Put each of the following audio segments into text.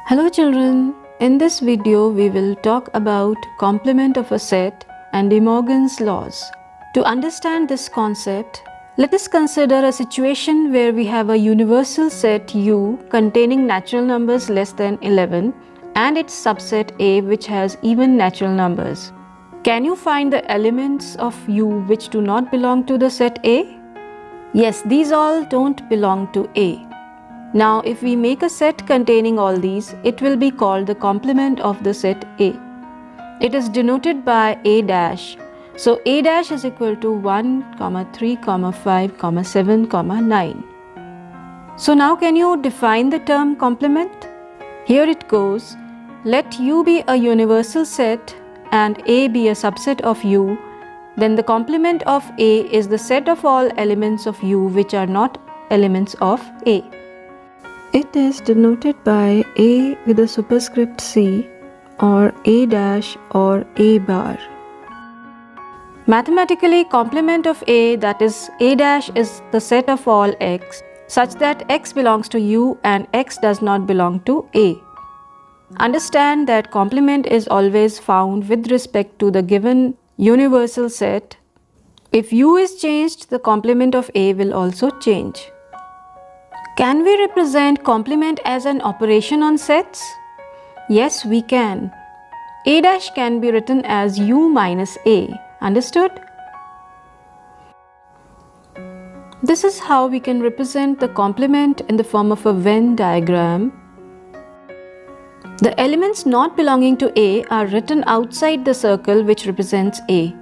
Hello children, in this video we will talk about complement of a set and De Morgan's laws. To understand this concept, let us consider a situation where we have a universal set U containing natural numbers less than 11 and its subset A which has even natural numbers. Can you find the elements of U which do not belong to the set A? Yes, these all don't belong to A. Now, if we make a set containing all these, it will be called the complement of the set A. It is denoted by A dash. So, A dash is equal to 1, 3, 5, 7, 9. So, now can you define the term complement? Here it goes. Let U be a universal set and A be a subset of U. Then the complement of A is the set of all elements of U which are not elements of A. It is denoted by A with a superscript C or A dash or A bar. Mathematically, complement of A, that is A dash, is the set of all x such that x belongs to U and x does not belong to A. Understand that complement is always found with respect to the given universal set. If U is changed, the complement of A will also change. Can we represent complement as an operation on sets? Yes, we can. A dash can be written as U minus A. Understood? This is how we can represent the complement in the form of a Venn diagram. The elements not belonging to A are written outside the circle which represents A.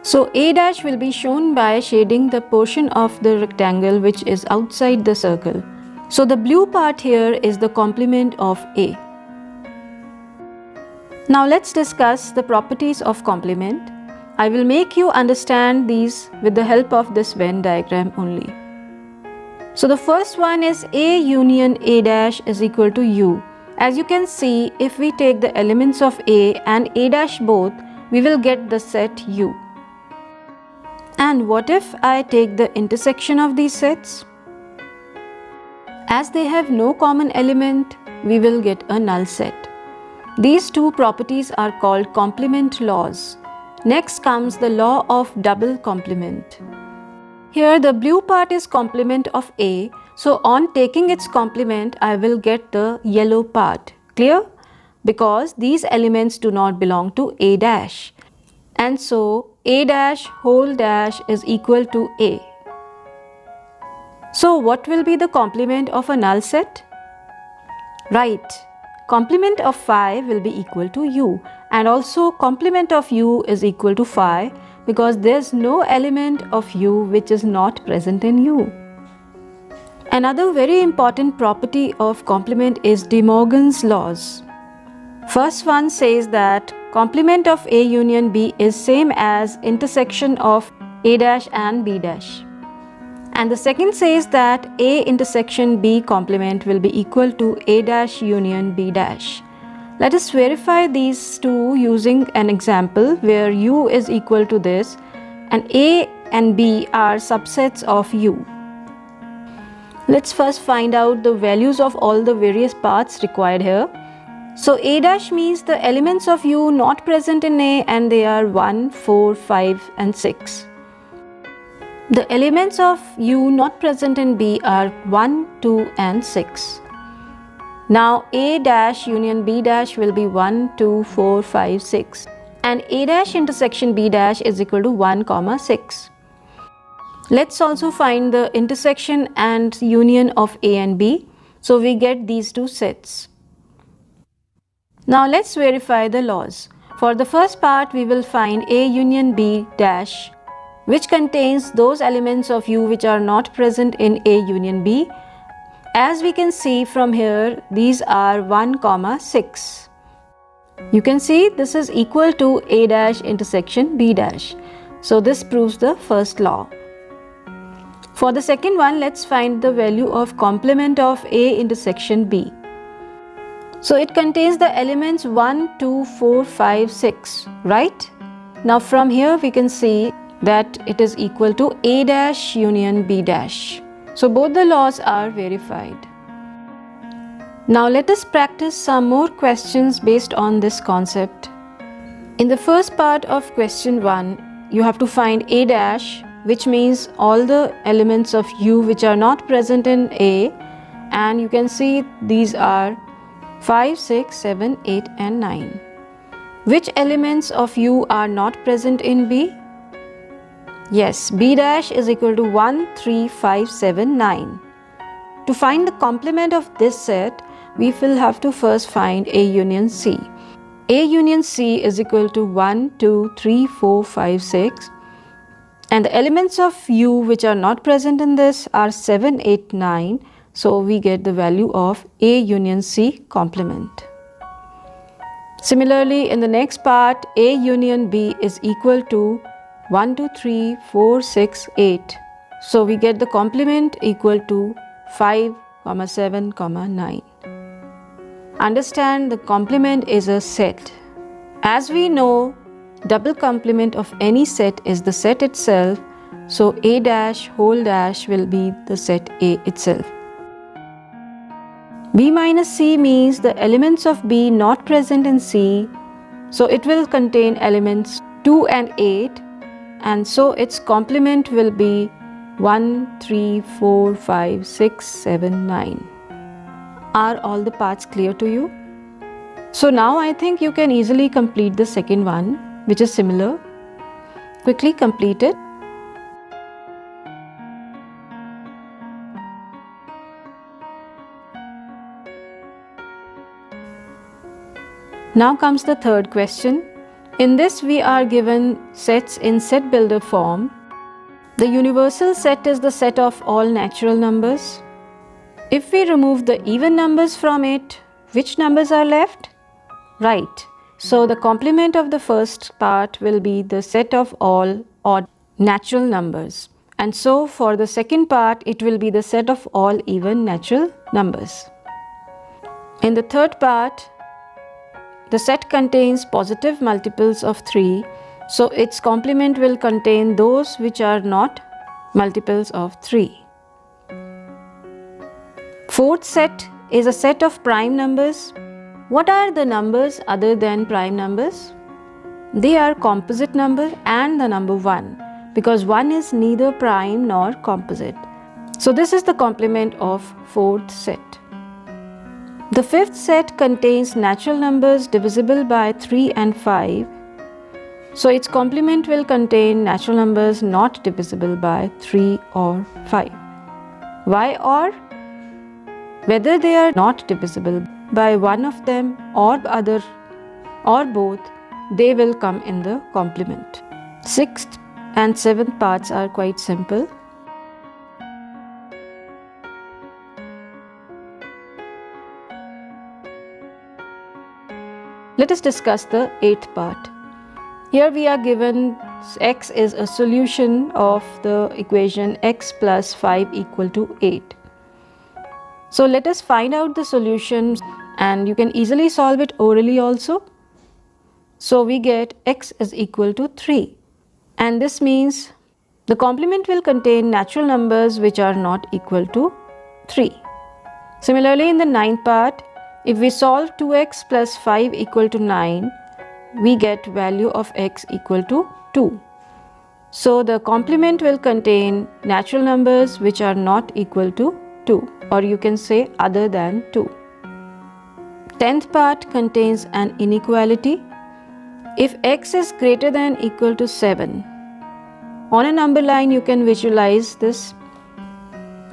So A dash will be shown by shading the portion of the rectangle which is outside the circle. So the blue part here is the complement of A. Now let's discuss the properties of complement. I will make you understand these with the help of this Venn diagram only. So the first one is A union A dash is equal to U. As you can see, if we take the elements of A and A dash both, we will get the set U. And what if I take the intersection of these sets? As they have no common element, we will get a null set. These two properties are called complement laws. Next comes the law of double complement. Here the blue part is complement of A, so on taking its complement, I will get the yellow part. Clear? Because these elements do not belong to A dash. And so A dash whole dash is equal to A. So what will be the complement of a null set? Right, complement of phi will be equal to U, and also complement of U is equal to phi because there's no element of U which is not present in U. Another very important property of complement is De Morgan's laws. First one says that complement of A union B is same as intersection of A dash and B dash. And the second says that A intersection B complement will be equal to A dash union B dash. Let us verify these two using an example where U is equal to this and A and B are subsets of U. Let's first find out the values of all the various paths required here. So A dash means the elements of U not present in A and they are 1, 4, 5 and 6. The elements of U not present in B are 1, 2 and 6. Now A dash union B dash will be 1, 2, 4, 5, 6 and A dash intersection B dash is equal to 1, 6. Let's also find the intersection and union of A and B. So we get these two sets. Now let's verify the laws. For the first part, we will find A union B dash, which contains those elements of U which are not present in A union B. As we can see from here, these are 1, 6. You can see this is equal to A dash intersection B dash. So this proves the first law. For the second one, let's find the value of complement of A intersection B. So it contains the elements 1, 2, 4, 5, 6, right? Now from here we can see that it is equal to A dash union B dash. So both the laws are verified. Now let us practice some more questions based on this concept. In the first part of question 1, you have to find A dash, which means all the elements of U which are not present in A, and you can see these are 5, 6, 7, 8 and 9. Which elements of U are not present in B? Yes, B dash is equal to 1, 3, 5, 7, 9. To find the complement of this set, we will have to first find A union C. A union C is equal to 1, 2, 3, 4, 5, 6. And the elements of U which are not present in this are 7, 8, 9. So we get the value of A union C complement. Similarly, in the next part, A union B is equal to 1, 2, 3, 4, 6, 8. So we get the complement equal to 5, 7, 9. Understand the complement is a set. As we know, double complement of any set is the set itself. So A dash whole dash will be the set A itself. B minus C means the elements of B not present in C. So it will contain elements 2 and 8. And so its complement will be 1, 3, 4, 5, 6, 7, 9. Are all the parts clear to you? So now I think you can easily complete the second one, which is similar. Quickly complete it. Now comes the third question. In this we are given sets in set builder form. The universal set is the set of all natural numbers. If we remove the even numbers from it, which numbers are left? Right. So the complement of the first part will be the set of all odd natural numbers. And so for the second part, it will be the set of all even natural numbers. In the third part, the set contains positive multiples of 3. So its complement will contain those which are not multiples of 3. Fourth set is a set of prime numbers. What are the numbers other than prime numbers? They are composite number and the number 1, because 1 is neither prime nor composite. So this is the complement of fourth set. The fifth set contains natural numbers divisible by 3 and 5. So its complement will contain natural numbers not divisible by 3 or 5. Why or? Whether they are not divisible by one of them or other or both, they will come in the complement. Sixth and seventh parts are quite simple. Let us discuss the eighth part. Here we are given x is a solution of the equation x plus 5 equal to 8. So let us find out the solution, and you can easily solve it orally also. So we get x is equal to 3, and this means the complement will contain natural numbers which are not equal to 3. Similarly, in the ninth part, if we solve 2x plus 5 equal to 9, we get value of x equal to 2. So the complement will contain natural numbers which are not equal to 2, or you can say other than 2. 10th part contains an inequality. If x is greater than or equal to 7, on a number line you can visualize this.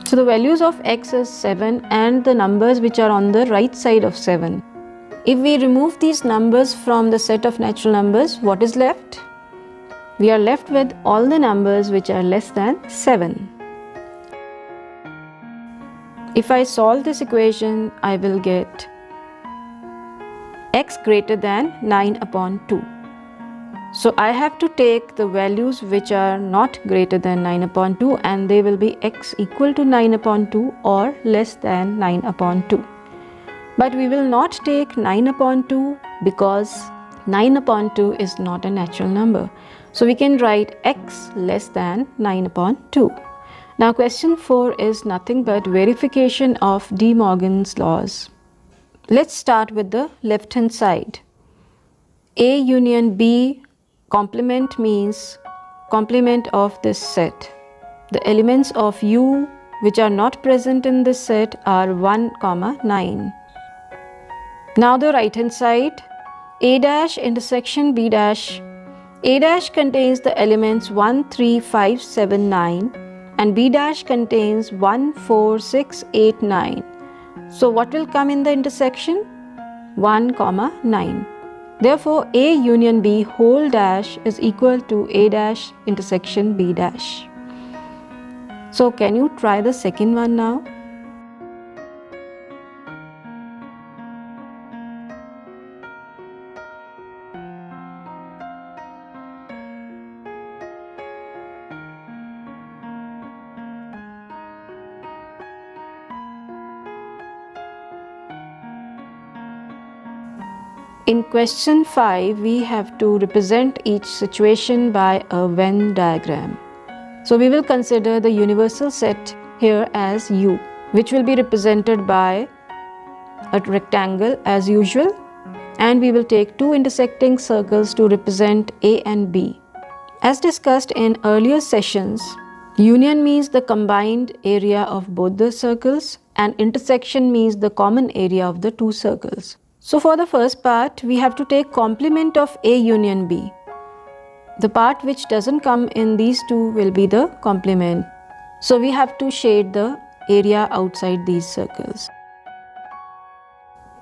So the values of x is 7 and the numbers which are on the right side of 7. If we remove these numbers from the set of natural numbers, what is left? We are left with all the numbers which are less than 7. If I solve this equation, I will get x greater than 9 upon 2. So I have to take the values which are not greater than 9 upon 2, and they will be x equal to 9 upon 2 or less than 9 upon 2. But we will not take 9 upon 2 because 9 upon 2 is not a natural number. So we can write x less than 9 upon 2. Now question 4 is nothing but verification of De Morgan's laws. Let's start with the left hand side. A union B complement means complement of this set. The elements of U which are not present in this set are 1, 9. Now the right hand side, A dash intersection B dash. A dash contains the elements 1, 3, 5, 7, 9 and B dash contains 1, 4, 6, 8, 9. So what will come in the intersection? 1, 9. Therefore, A union B whole dash is equal to A dash intersection B dash. So can you try the second one now? In question 5, we have to represent each situation by a Venn diagram. So we will consider the universal set here as U, which will be represented by a rectangle as usual, and we will take two intersecting circles to represent A and B. As discussed in earlier sessions, union means the combined area of both the circles and intersection means the common area of the two circles. So for the first part, we have to take complement of A union B. The part which doesn't come in these two will be the complement. So we have to shade the area outside these circles.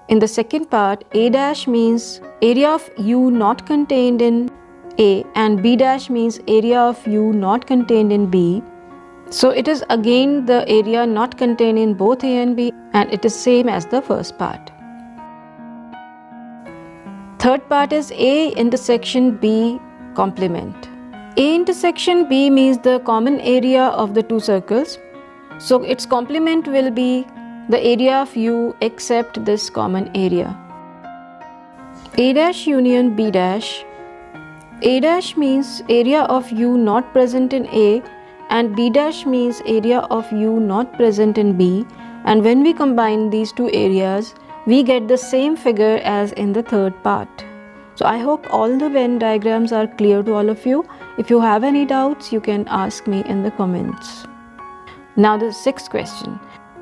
In the second part, A dash means area of U not contained in A and B dash means area of U not contained in B. So it is again the area not contained in both A and B, and it is same as the first part. Third part is A intersection B complement. A intersection B means the common area of the two circles. So its complement will be the area of U except this common area. A dash union B dash. A dash means area of U not present in A and B dash means area of U not present in B, and when we combine these two areas, we get the same figure as in the third part. So I hope all the Venn diagrams are clear to all of you. If you have any doubts, you can ask me in the comments. Now the sixth question.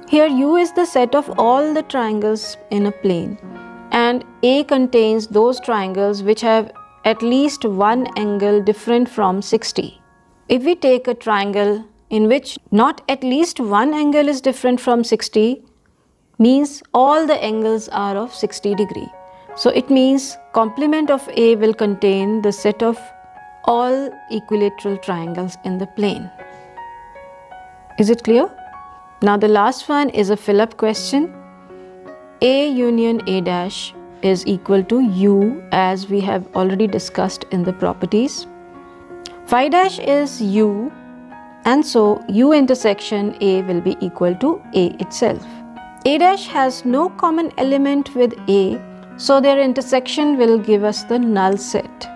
Here U is the set of all the triangles in a plane, and A contains those triangles which have at least one angle different from 60. If we take a triangle in which not at least one angle is different from 60, means all the angles are of 60 degree. So it means complement of A will contain the set of all equilateral triangles in the plane. Is it clear? Now the last one is a fill-up question. A union A dash is equal to U as we have already discussed in the properties. Phi dash is U, and so U intersection A will be equal to A itself. A dash has no common element with A, so their intersection will give us the null set.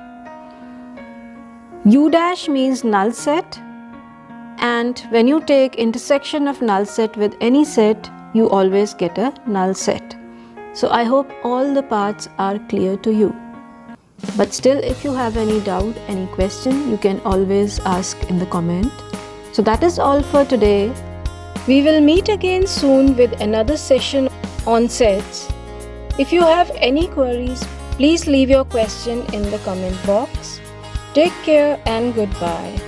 U dash means null set, and when you take intersection of null set with any set, you always get a null set. So I hope all the parts are clear to you. But still, if you have any doubt, any question, you can always ask in the comment. So that is all for today. We will meet again soon with another session on sets. If you have any queries, please leave your question in the comment box. Take care and goodbye.